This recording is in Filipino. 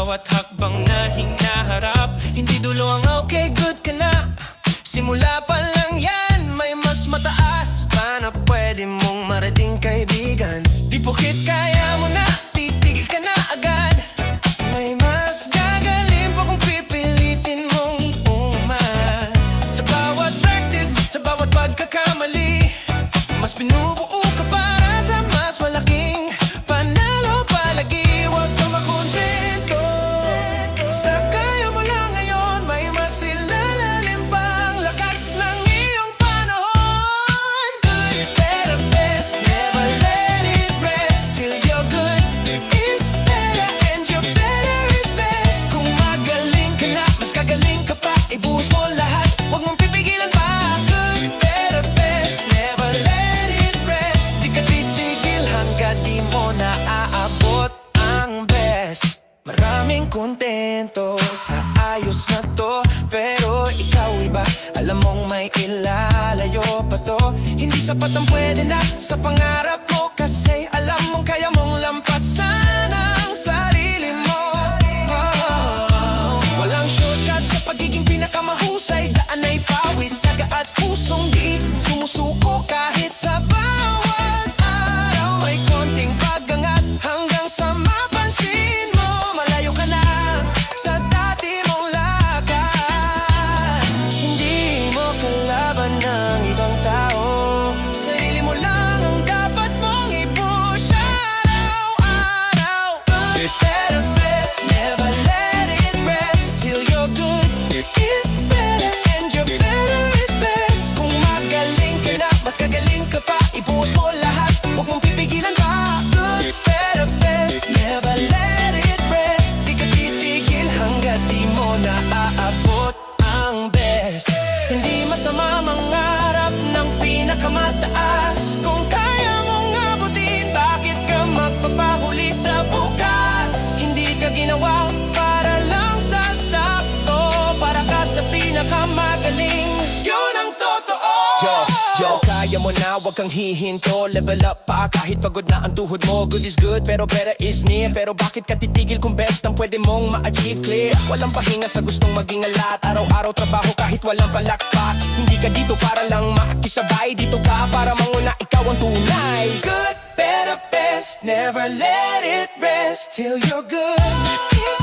bawat hakbang na hinaharap. Hindi dulo ang okay, good ka na. Simula pa lang yan, may mas mataas pa na pwede mong marating, kaibigan. Di porket kaya mo na, titigil ka na agad. May mas gagaling pa kung pipilitin mong umat. Sa bawat practice, sa bawat pagkakamali, mas binubuo ka para sa mas malaking panalo palagi. Huwag kang makontento sa kaya mo lang ngayon. May mas ilalalim pang lakas ng iyong panahon. Good, better, best, never let it rest. Till your good is better and your better is best. Kung magaling ka na, mas gagaling ka pa, ibuhos mo lahat, huwag mong pipigilan pa. Good, better, best, never let it rest. Di ka titigil hanggat di mo naaabot ang best. Maraming kontento sa ayos na to, pero ikaw iba, alam mong may ilalayo pa to. Hindi sapat ang pwede na sa pangarap mo, kasi alam mong kaya mong lampasan ang sarili mo. Walang shortcut sa pagiging pinakamahusay. Daan ay pawis, taga at pusong di sumusuko. Kahit sa bawat araw may konting pagangat, hanggang sa mapansin mo malayo ka na sa dati mong lakad. Hindi mo kalaban ng ibang tao, sarili mo lang ang dapat mong i-push araw-araw. Good, better, best, never let it rest. Till your good is better and your better is best. Kung magaling ka na, mas gagaling ka pa, ibuhos mo lahat, huwag mong pipigilan pa. Good, better, best, never let it rest. Di ka titigil hanggat di mo naaabot ang best. Hindi masama mangarap ng pinakamataas. Kung kaya mong abutin, bakit ka magpapahuli sa bukas? Hindi ka ginawa para lang sa sakto, para ka sa pinakamagaling, yun ang totoo. Yo, kaya mo na, wag kang hihinto. Level up pa kahit pagod na ang tuhod mo. Good is good, pero better is near. Pero bakit ka titigil kung best ang pwede mong ma-achieve? Clear, walang pahinga sa gustong maging alat. Araw-araw trabaho kahit walang palakpak. Hindi ka dito para lang makisabay, dito ka para manguna, ikaw ang tunay. Good, better, best, never let it rest. Till you're good is